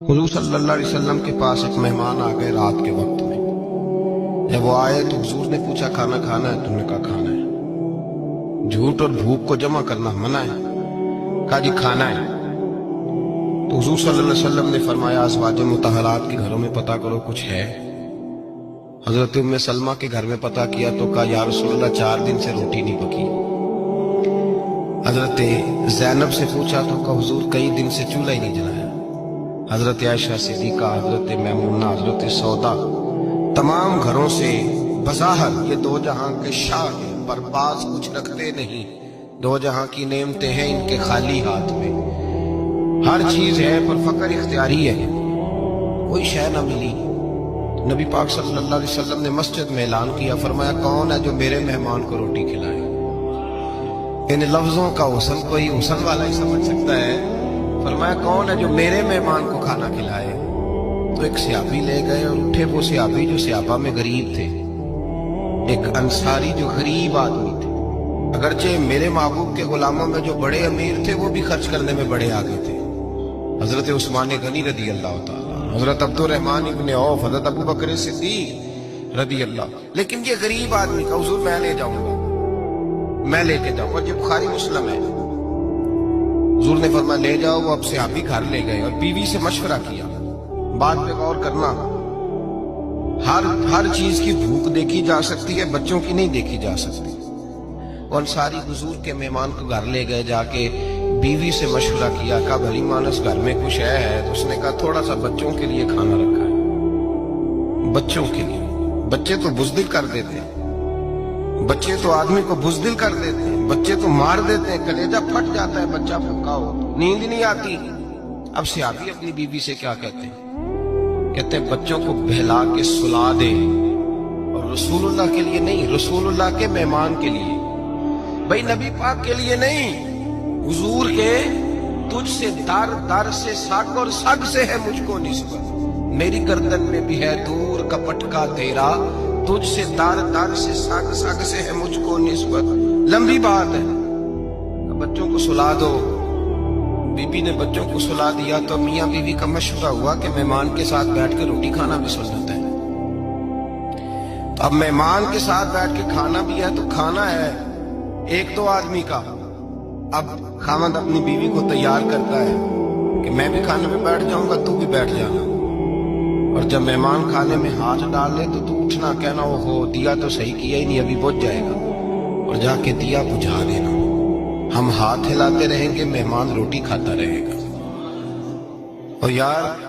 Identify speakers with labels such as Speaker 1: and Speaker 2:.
Speaker 1: حضور صلی اللہ علیہ وسلم کے پاس ایک مہمان آ گئے رات کے وقت میں۔ جب وہ آئے تو حضور نے پوچھا کھانا کھانا ہے؟ تم نے کہا کھانا ہے۔ جھوٹ اور بھوک کو جمع کرنا منع ہے؟ کہا جی کھانا ہے۔ تو حضور صلی اللہ علیہ وسلم نے فرمایا ازواج مطہرات کے گھروں میں پتہ کرو کچھ ہے۔ حضرت ام سلمہ کے گھر میں پتہ کیا تو کہا یا رسول اللہ 4 دن سے روٹی نہیں پکی۔ حضرت زینب سے پوچھا تو کہا حضور کئی دن سے چولہا ہی نہیں جلایا۔ حضرت عائشہ صدیقہ، حضرت میمونہ، حضرت سودا، تمام گھروں سے بظاہر یہ دو جہاں کے شاہ ہیں، پر باز کچھ رکھتے نہیں۔ دو جہاں کی نعمتیں ہیں ان کے خالی ہاتھ میں، ہر چیز ہے پر فقر اختیاری ہے، کوئی شے نہ ملی۔ نبی پاک صلی اللہ علیہ وسلم نے مسجد میں اعلان کیا، فرمایا کون ہے جو میرے مہمان کو روٹی کھلائے؟ ان لفظوں کا حسن کوئی حسن والا ہی سمجھ سکتا ہے۔ فرمایا کون ہے جو میرے مہمان کو کھانا کھلائے؟ تو ایک صحابی لے گئے اور اٹھے، وہ صحابی جو صحابہ میں غریب تھے، ایک انصاری جو غریب آدمی تھے۔ اگرچہ میرے محبوب کے غلاموں میں جو بڑے امیر تھے وہ بھی خرچ کرنے میں بڑے آگے تھے، حضرت عثمان غنی رضی اللہ تعالیٰ، حضرت عبد الرحمن ابن عوف، حضرت ابو بکر صدیق رضی اللہ۔ لیکن یہ غریب آدمی کا حضور میں لے جاؤں گا، میں لے کے جاؤں گا، یہ بخاری مسلم ہے۔ حضور نے فرمایا لے جاؤ۔ وہ اب صحابی گھر لے گئے اور بیوی سے مشورہ کیا، بات پہ غور کرنا، ہر چیز کی بھوک دیکھی جا سکتی ہے، بچوں کی نہیں دیکھی جا سکتی۔ وہ انصاری حضور کے مہمان کو گھر لے گئے، جا کے بیوی سے مشورہ کیا، کہا بھلی مانس گھر میں کچھ ہے؟ تو اس نے کہا تھوڑا سا بچوں کے لیے کھانا رکھا ہے۔ بچوں کے لیے؟ بچے تو بزدل کر دیتے ہیں، بچے تو آدمی کو بزدل کر دیتے ہیں، بچے تو مار دیتے ہیں، کلیجہ پھٹ جاتا ہے بچہ بھوکا ہو، نیند نہیں آتی۔ اب صحابی اپنی بیوی سے کیا کہتے ہیں؟ کہتے ہیں بچوں کو بہلا کے سلا دے، اور رسول اللہ کے لیے نہیں، رسول اللہ کے مہمان کے لیے، بھائی نبی پاک کے لیے نہیں، حضور کے تجھ سے در در سے سگ اور سگ سے ہے مجھ کو نسبت، میری گردن میں بھی ہے دور کا پٹکا تیرا، تجھ سے در در سے سگ سگ سے ہے مجھ کو نسبت۔ لمبی بات ہے، بچوں کو سلا دو۔ بی بی نے بچوں کو سلا دیا تو میاں بیوی کا مشورہ ہوا کہ مہمان کے ساتھ بیٹھ کے روٹی کھانا بھی سنت ہے۔ تو اب مہمان کے ساتھ بیٹھ کے کھانا بھی ہے تو کھانا ہے ایک دو آدمی کا۔ اب خاوند اپنی بیوی کو تیار کرتا ہے کہ میں بھی کھانے میں بیٹھ جاؤں گا، تو بھی بیٹھ جانا، اور جب مہمان کھانے میں ہاتھ ڈال لے تو اٹھنا، کہنا وہ ہو دیا تو صحیح کیا ہی نہیں، ابھی بجھ جائے گا، اور جا کے دیا بجھا دینا۔ ہم ہاتھ ہلاتے رہیں گے، مہمان روٹی کھاتا رہے گا۔ اور یار